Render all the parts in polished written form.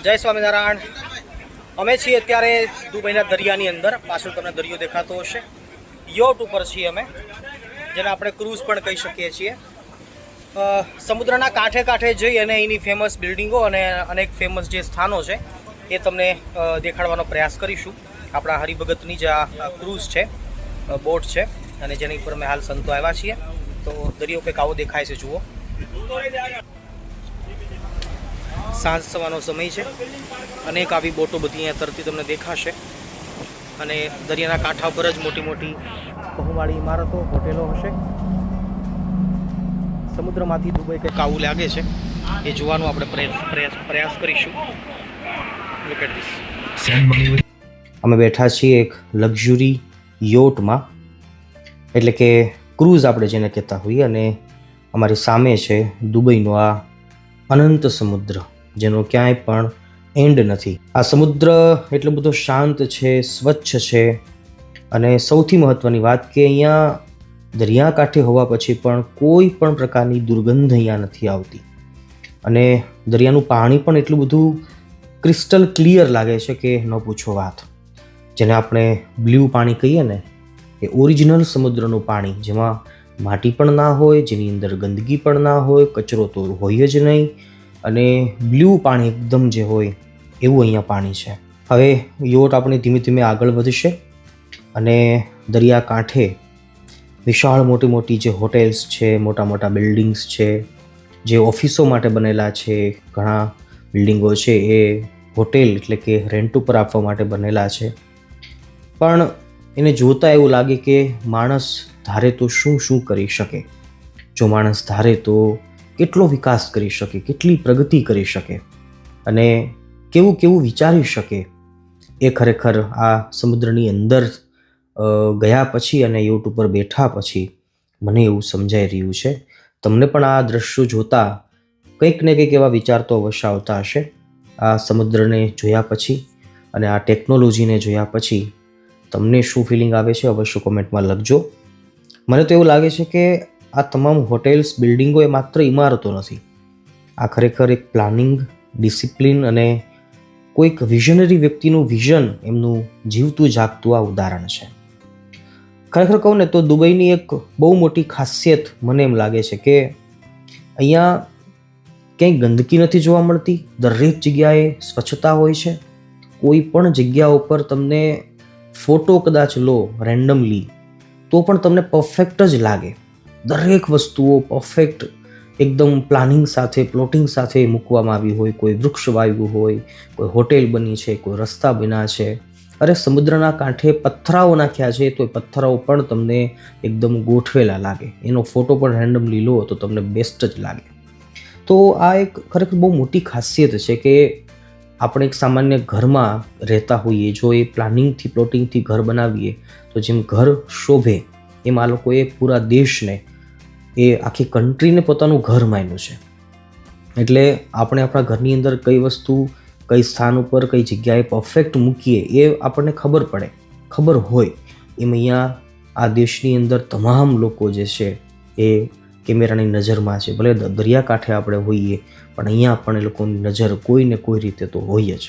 જય સ્વામિનારાયણ. અમે છીએ અત્યારે દુબઈના દરિયાની અંદર. પાછળ તમને દરિયો દેખાતો હશે. યોટ ઉપર છીએ અમે, જેને આપણે ક્રૂઝ પણ કહી શકીએ છીએ. સમુદ્રના કાંઠે કાંઠે જઈ અને એની ફેમસ બિલ્ડિંગો અને અનેક ફેમસ જે સ્થાનો છે એ તમને દેખાડવાનો પ્રયાસ કરીશું. આપણા હરિભગતની જે આ ક્રૂઝ છે, બોટ છે, અને જેની ઉપર અમે હાલ સંતો આવ્યા છીએ. તો દરિયો કંઈક આવો દેખાય છે, જુઓ. સાંજ સવાનો સમય છે. અનેક આવી બોટો બધી અહીંયા તરતી તમને દેખાશે. અને દરિયાના કાંઠા પર જ મોટી મોટી બહુમાળી ઇમારતો, હોટેલો હશે. સમુદ્રમાંથી દુબઈ કંઈક આવું લાગે છે, એ જોવાનો આપણે પ્રયાસ કરીશું. Look at this. અમે બેઠા છીએ એક લક્ઝરી યોટમાં, એટલે કે ક્રૂઝ આપણે જેને કહેતા હોઈએ. અને અમારી સામે છે દુબઈનો આ અનંત સમુદ્ર, જેનો ક્યાંય પણ એન્ડ નથી. આ સમુદ્ર એટલો બધો શાંત છે, સ્વચ્છ છે. અને સૌથી મહત્ત્વની વાત કે અહીંયા દરિયાકાંઠે હોવા પછી પણ કોઈ પણ પ્રકારની દુર્ગંધ અહીંયા નથી આવતી. અને દરિયાનું પાણી પણ એટલું બધું ક્રિસ્ટલ ક્લિયર લાગે છે કે ન પૂછો વાત. જેને આપણે બ્લુ પાણી કહીએ ને, એ ઓરિજિનલ સમુદ્રનું પાણી, જેમાં માટી પણ ના હોય, જેની અંદર ગંદકી પણ ના હોય, કચરો તો હોય જ નહીં. અને બ્લુ પાણી એકદમ જે હોય એવું અહીંયા પાણી છે. હવે યોટ આપણે ધીમે ધીમે આગળ વધશે અને દરિયાકાંઠે વિશાળ મોટી મોટી જે હોટેલ્સ છે, મોટા મોટા બિલ્ડિંગ્સ છે, જે ઓફિસો માટે બનેલા છે. ઘણા બિલ્ડિંગો છે એ હોટેલ એટલે કે રેન્ટ ઉપર આપવા માટે બનેલા છે. પણ એને જોતાં એવું લાગે કે માણસ ધારે તો શું શું કરી શકે. જો માણસ ધારે તો કેટલો વિકાસ કરી શકે, કેટલી પ્રગતિ કરી શકે, અને કેવું કેવું વિચારી શકે. એ ખરેખર આ સમુદ્રની અંદર ગયા પછી અને યોટ ઉપર બેઠા પછી મને એવું સમજાઈ રહ્યું છે. તમને પણ આ દ્રશ્યો જોતાં કંઈક ને કંઈક એવા વિચાર તો અવશ્ય આવતા હશે. આ સમુદ્રને જોયા પછી અને આ ટેકનોલોજીને જોયા પછી તમને શું ફિલિંગ આવે છે અવશ્ય કોમેન્ટમાં લખજો. મને તો એવું લાગે છે કે આ તમામ હોટેલ્સ, બિલ્ડિંગો એ માત્ર ઇમારતો નથી. આ ખરેખર એક પ્લાનિંગ, ડિસિપ્લિન અને કોઈક વિઝનરી વ્યક્તિનું વિઝન, એમનું જીવતું જાગતું આ ઉદાહરણ છે. ખરેખર કહું ને તો દુબઈની એક બહુ મોટી ખાસિયત મને એમ લાગે છે કે અહીંયા ક્યાંય ગંદકી નથી જોવા મળતી. દરેક જગ્યાએ સ્વચ્છતા હોય છે. કોઈ પણ જગ્યા ઉપર તમને ફોટો કદાચ લો રેન્ડમલી તો પણ તમને પરફેક્ટ જ લાગે. દરેક વસ્તુઓ પરફેક્ટ એકદમ પ્લાનિંગ સાથે, પ્લોટિંગ સાથે મૂકવામાં આવી હોય. કોઈ વૃક્ષ વાવ્યું હોય, કોઈ હોટેલ બની છે, કોઈ રસ્તા બન્યા છે. અરે સમુદ્રના કાંઠે પથ્થરાઓ નાખ્યા છે, તો એ પથ્થરાઓ પણ તમને એકદમ ગોઠવેલા લાગે. એનો ફોટો પણ રેન્ડમલી લો તો તમને બેસ્ટ જ લાગે. તો આ એક ખરેખર બહુ મોટી ખાસિયત છે કે આપણે એક સામાન્ય ઘરમાં રહેતા હોઈએ, જો એ પ્લાનિંગથી, પ્લોટિંગથી ઘર બનાવીએ તો જેમ ઘર શોભે એમ આ લોકોએ પૂરા દેશને, એ આખી કન્ટ્રીને પોતાનું ઘર માન્યું છે. એટલે આપણે આપણા ઘરની અંદર કઈ વસ્તુ, કઈ સ્થાન ઉપર, કઈ જગ્યાએ પરફેક્ટ મૂકીએ એ આપણને ખબર પડે, ખબર હોય. એમ અહીંયા આ દેશની અંદર તમામ લોકો જે છે એ કેમેરાની નજરમાં છે. ભલે દરિયાકાંઠે આપણે હોઈએ પણ અહીંયા પણ એ લોકોની નજર કોઈ ને કોઈ રીતે તો હોય જ.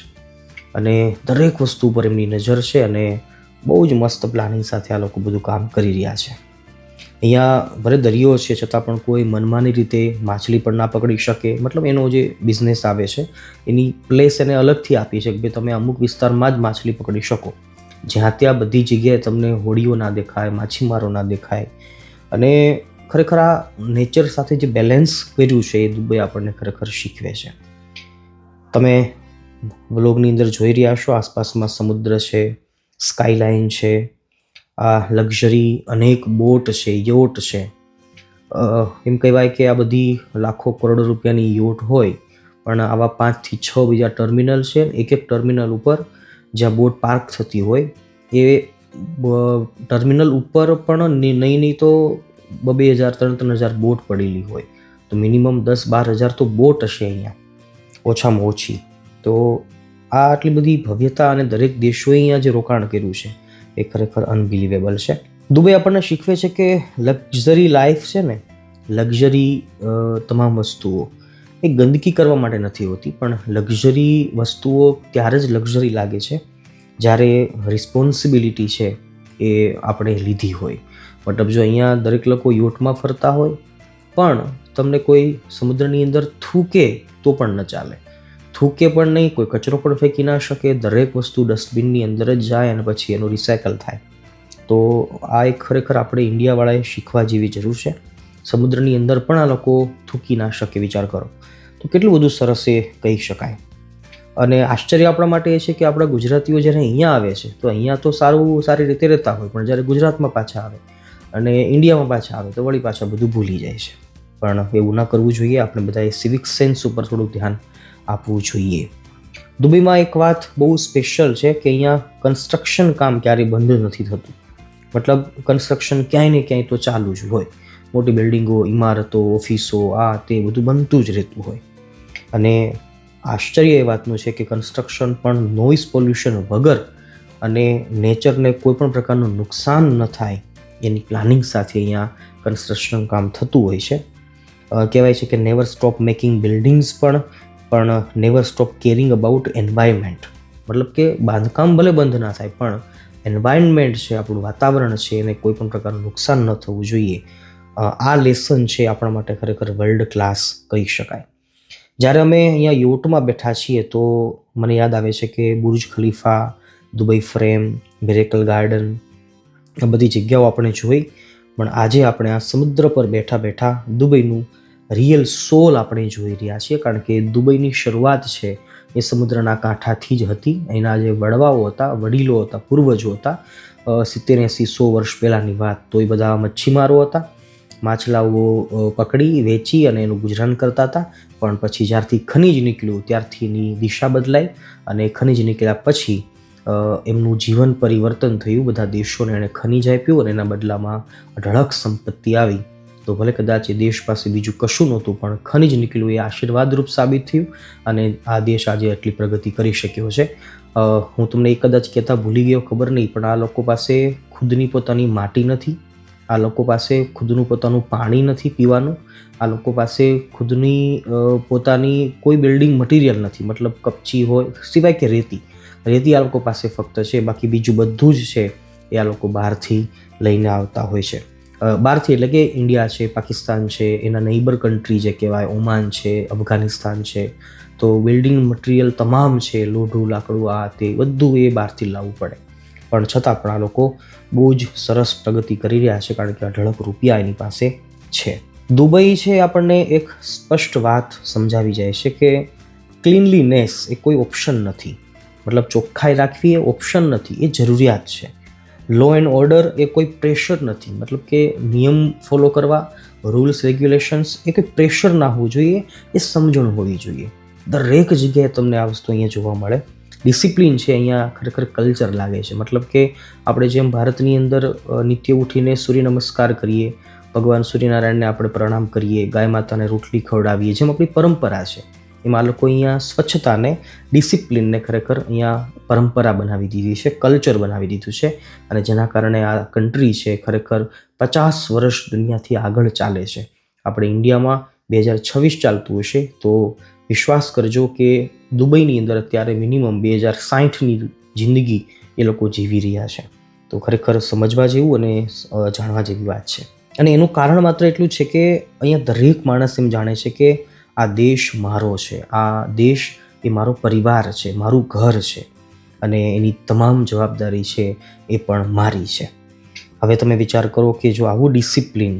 અને દરેક વસ્તુ ઉપર એમની નજર છે અને બહુ જ મસ્ત પ્લાનિંગ સાથે આ લોકો બધું કામ કરી રહ્યા છે. અહીંયા ભલે દરિયો છે છતાં પણ કોઈ મનમાની રીતે માછલી પણ ના પકડી શકે. મતલબ એનો જે બિઝનેસ આવે છે એની પ્લેસ એને અલગથી આપી છે કે ભાઈ તમે અમુક વિસ્તારમાં જ માછલી પકડી શકો. જ્યાં ત્યાં બધી જગ્યાએ તમને હોડીઓ ના દેખાય, માછીમારો ના દેખાય. અને ખરેખર આ નેચર સાથે જે બેલેન્સ કર્યું છે એ દુબઈ આપણને ખરેખર શીખવે છે. તમે વ્લોગની અંદર જોઈ રહ્યા છો, આસપાસમાં સમુદ્ર છે, સ્કાયલાઇન છે, આ લક્ઝરી અનેક બોટ છે, યોટ છે. એમ કહેવાય કે આ બધી લાખો કરોડો રૂપિયાની યોટ હોય પણ આવા 5 થી 6 બીજા ટર્મિનલ છે. એક એક ટર્મિનલ ઉપર જ્યાં બોટ પાર્ક થતી હોય એ ટર્મિનલ ઉપર પણ નહીં તો 2,000 3,000 બોટ પડેલી હોય. તો મિનિમમ 10-12 હજાર તો બોટ હશે અહીંયા, ઓછામાં ઓછી. તો આ આટલી બધી ભવ્યતા અને દરેક દેશોએ અહીંયા જે રોકાણ કર્યું છે એ ખરેખર અનબિલિવેબલ છે. દુબઈ આપણને શીખવે છે કે લક્ઝરી લાઈફ છે ને, લક્ઝરી તમામ વસ્તુઓ એ ગંદકી કરવા માટે નથી હોતી, પણ લક્ઝરી વસ્તુઓ ત્યારે જ લક્ઝરી લાગે છે જ્યારે રિસ્પોન્સિબિલિટી છે એ આપણે લીધી હોય. મતલબ જો અહીંયા દરેક લોકો યોટમાં ફરતા હોય પણ તમને કોઈ સમુદ્રની અંદર થૂકે તો પણ ન ચાલે, થૂકે પણ નહીં, કોઈ કચરો પણ ફેંકી ના શકે, દરેક વસ્તુ ડસ્ટબિનની અંદર જ જાય અને પછી એનું રિસાયકલ થાય. તો આ એક ખરેખર આપણે ઇન્ડિયાવાળાએ શીખવા જેવી જરૂર છે. સમુદ્રની અંદર પણ આ લોકો થૂકી ના શકે, વિચાર કરો તો કેટલું બધું સરસ એ કહી શકાય. અને આશ્ચર્ય આપણા માટે એ છે કે આપણા ગુજરાતીઓ જ્યારે અહીંયા આવે છે તો અહીંયા તો સારી રીતે રહેતા હોય, પણ જ્યારે ગુજરાતમાં પાછા આવે અને ઇન્ડિયામાં પાછા આવે તો વળી પાછા બધું ભૂલી જાય છે. પણ એવું ના કરવું જોઈએ. આપણે બધાએ સિવિક સેન્સ ઉપર થોડું ધ્યાન આપવું જોઈએ. દુબઈમાં એક વાત બહુ સ્પેશિયલ છે કે અહીંયા કન્સ્ટ્રક્શન કામ ક્યારેય બંધ નથી થતું. મતલબ કન્સ્ટ્રક્શન ક્યાંય ને ક્યાંય તો ચાલુ જ હોય. મોટી બિલ્ડિંગો, ઇમારતો, ઓફિસો, આ તે બધું બનતું જ રહેતું હોય. અને આશ્ચર્ય એ વાતનું છે કે કન્સ્ટ્રક્શન પણ નોઇઝ પોલ્યુશન વગર અને નેચરને કોઈ પણ પ્રકારનું નુકસાન ન થાય એની પ્લાનિંગ સાથે અહીંયા કન્સ્ટ્રક્શન કામ થતું હોય છે. કહેવાય છે કે નેવર સ્ટોપ મેકિંગ બિલ્ડિંગ્સ પણ never stop caring about environment. મતલબ કે બાંધકામ ભલે બંધ ના થાય પણ એન્વાયરમેન્ટ છે, આપણું વાતાવરણ છે, એને કોઈ પણ પ્રકારનું નુકસાન ન થવું જોઈએ. આ લેસન છે આપણા માટે ખરેખર વર્લ્ડ ક્લાસ કહી શકાય. જ્યારે અમે અહીંયા યોટમાં બેઠા છીએ તો મને યાદ આવે છે કે Burj Khalifa, Dubai frame, miracle garden, આ બધી જગ્યાઓ આપણે જોઈ. પણ આજે આપણે આ સમુદ્ર પર બેઠા બેઠા દુબઈનું રિયલ સોલ આપણે જોઈ રહ્યા છીએ. કારણ કે દુબઈની શરૂઆત છે એ સમુદ્રના કાંઠાથી જ હતી. એના જે વડવાઓ હતા, વડીલો હતા, પૂર્વજો હતા, 70, 80, 100 વર્ષ પહેલાંની વાત, તો એ બધા મચ્છીમારો હતા. માછલાઓ પકડી વેચી અને એનું ગુજરાન કરતા હતા. પણ પછી જ્યારથી ખનીજ નીકળ્યું ત્યારથી એની દિશા બદલાઈ અને ખનીજ નીકળ્યા પછી એમનું જીવન પરિવર્તન થયું. બધા દેશોને એણે ખનીજ આપ્યું અને એના બદલામાં અઢળક સંપત્તિ આવી. તો ભલે કદાચ એ દેશ પાસે બીજું કશું નહોતું પણ ખનીજ નીકળ્યું એ આશીર્વાદરૂપ સાબિત થયું અને આ દેશ આજે આટલી પ્રગતિ કરી શક્યો છે. હું તમને એ કદાચ કહેતા ભૂલી ગયો, ખબર નહીં, પણ આ લોકો પાસે ખુદની પોતાની માટી નથી, આ લોકો પાસે ખુદનું પોતાનું પાણી નથી પીવાનું, આ લોકો પાસે ખુદની પોતાની કોઈ બિલ્ડિંગ મટીરિયલ નથી. મતલબ કપચી હોય સિવાય કે રેતી આ લોકો પાસે ફક્ત છે. બાકી બીજું બધું જ છે એ આ લોકો બહારથી લઈને આવતા હોય છે. બહારથી એટલે કે ઇન્ડિયા છે, પાકિસ્તાન છે, એના નેઈબર કન્ટ્રી જે કહેવાય, ઓમાન છે, અફઘાનિસ્તાન છે, તો બિલ્ડિંગ મટીરિયલ તમામ છે, લોઢું, લાકડું, આ તે બધું એ બહારથી લાવવું પડે. પણ છતાં પણ આ લોકો બહુ જ સરસ પ્રગતિ કરી રહ્યા છે કારણ કે અઢળક રૂપિયા એની પાસે છે. દુબઈ છે આપણને એક સ્પષ્ટ વાત સમજાવી જાય છે કે ક્લીનલીનેસ એ કોઈ ઓપ્શન નથી. મતલબ ચોખ્ખાઈ રાખવી એ ઓપ્શન નથી, એ જરૂરિયાત છે. લો એન્ડ ઓર્ડર એ કોઈ પ્રેશર નથી. મતલબ કે નિયમ ફોલો કરવા, રૂલ્સ રેગ્યુલેશન્સ એ કોઈ પ્રેશર ના હોવું જોઈએ, એ સમજણ હોવી જોઈએ. દરેક જગ્યાએ તમને આ વસ્તુ અહીંયા જોવા મળે. ડિસિપ્લિન છે અહીંયા ખરેખર કલ્ચર લાગે છે. મતલબ કે આપણે જેમ ભારતની અંદર નિત્ય ઉઠીને સૂર્ય નમસ્કાર કરીએ, ભગવાન સૂર્યનારાયણને આપણે પ્રણામ કરીએ, ગાય માતાને રોટલી ખવડાવીએ, જેમ આપણી પરંપરા છે, એમાં લોકો અહીંયા સ્વચ્છતાને, ડિસિપ્લિનને ખરેખર અહીંયા પરંપરા બનાવી દીધી છે, કલ્ચર બનાવી દીધું છે. અને જેના કારણે આ કન્ટ્રી છે ખરેખર 50 વર્ષ દુનિયાથી આગળ ચાલે છે. આપણે ઇન્ડિયામાં 2026 ચાલતું હશે તો વિશ્વાસ કરજો કે દુબઈની અંદર અત્યારે મિનિમમ 2060ની જિંદગી એ લોકો જીવી રહ્યા છે. તો ખરેખર સમજવા જેવું અને જાણવા જેવી વાત છે. અને એનું કારણ માત્ર એટલું છે કે અહીંયા દરેક માણસ એમ જાણે છે કે આ દેશ મારો છે, આ દેશ એ મારો પરિવાર છે, મારું ઘર છે અને એની તમામ જવાબદારી છે એ પણ મારી છે. હવે તમે વિચાર કરો કે જો આવું ડિસિપ્લિન,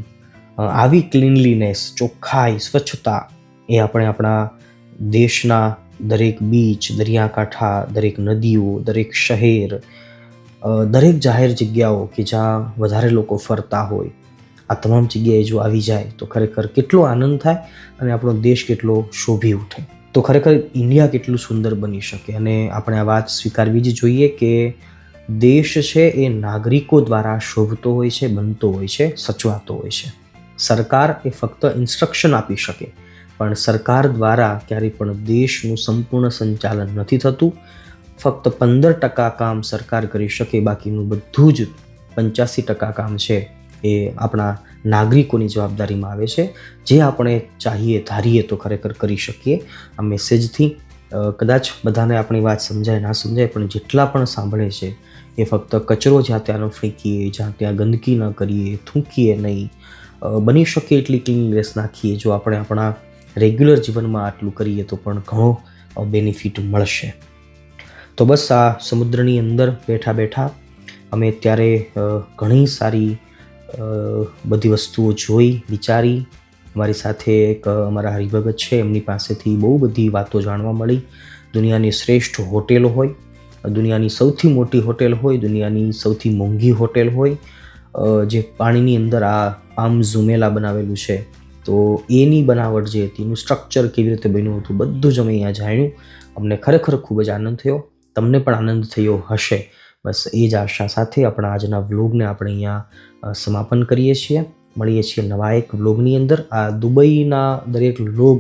આવી ક્લીનલીનેસ, ચોખ્ખાઈ, સ્વચ્છતા એ આપણે આપણા દેશના દરેક બીચ, દરિયાકાંઠા, દરેક નદીઓ, દરેક શહેર, દરેક જાહેર જગ્યાઓ કે જ્યાં વધારે લોકો ફરતા હોય, આ તમામ જગ્યાએ જો આવી જાય તો ખરેખર કેટલો આનંદ થાય અને આપણો દેશ કેટલો શોભી ઉઠે. તો ખરેખર ઇન્ડિયા કેટલું સુંદર બની શકે. અને આપણે આ વાત સ્વીકારવી જ જોઈએ કે દેશ છે એ નાગરિકો દ્વારા શોભતો હોય છે, બનતો હોય છે, સચવાતો હોય છે. સરકાર એ ફક્ત ઇન્સ્ટ્રક્શન આપી શકે પણ સરકાર દ્વારા ક્યારેય પણ દેશનું સંપૂર્ણ સંચાલન નથી થતું. ફક્ત 15% કામ સરકાર કરી શકે, બાકીનું બધું જ 85% કામ છે એ આપણા નાગરિકોની જવાબદારીમાં આવે છે, જે આપણે ચાહીએ ધારીએ તો ખરેખર કરી શકીએ. આ મેસેજથી કદાચ બધાને આપણી વાત સમજાય ના સમજાય, પણ જેટલા પણ સાંભળે છે એ ફક્ત કચરો જ્યાં ત્યાં ન ફેંકીએ, જ્યાં ત્યાં ગંદકી ન કરીએ, થૂંકીએ નહીં, બની શકે એટલી ક્લીનનેસ રાખીએ. જો આપણે આપણા રેગ્યુલર જીવનમાં આટલું કરીએ તો પણ ઘણો બેનિફિટ મળશે. તો બસ આ સમુદ્રની અંદર બેઠા બેઠા અમે અત્યારે ઘણી સારી બધી વસ્તુઓ જોઈ, વિચારી. અમારી સાથે એક અમારા હરિભગત છે, એમની પાસેથી બહુ બધી વાતો જાણવા મળી. દુનિયાની શ્રેષ્ઠ હોટેલો હોય, દુનિયાની સૌથી મોટી હોટેલ હોય, દુનિયાની સૌથી મોંઘી હોટેલ હોય, જે પાણીની અંદર આ પામ ઝુમેલા બનાવેલું છે, તો એની બનાવટ જે હતી, એનું સ્ટ્રક્ચર કેવી રીતે બન્યું હતું, બધું જ અમે અહીંયા જાણ્યું. અમને ખરેખર ખૂબ જ આનંદ થયો. તમને પણ આનંદ થયો હશે. બસ એ જ આશા સાથે આપણા આજના વ્લોગને આપણે અહીંયા સમાપન કરીએ છીએ. મળીએ છીએ નવા એક વ્લોગની અંદર. આ દુબઈના દરેક વ્લોગ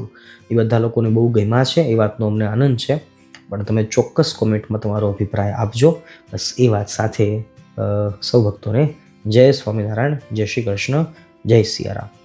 એ બધા લોકોને બહુ ગમ્યા છે, એ વાતનો અમને આનંદ છે. પણ તમે ચોક્કસ કોમેન્ટમાં તમારો અભિપ્રાય આપજો. બસ એ વાત સાથે સૌ ભક્તોને જય સ્વામિનારાયણ, જય શ્રી કૃષ્ણ, જય સિયારામ.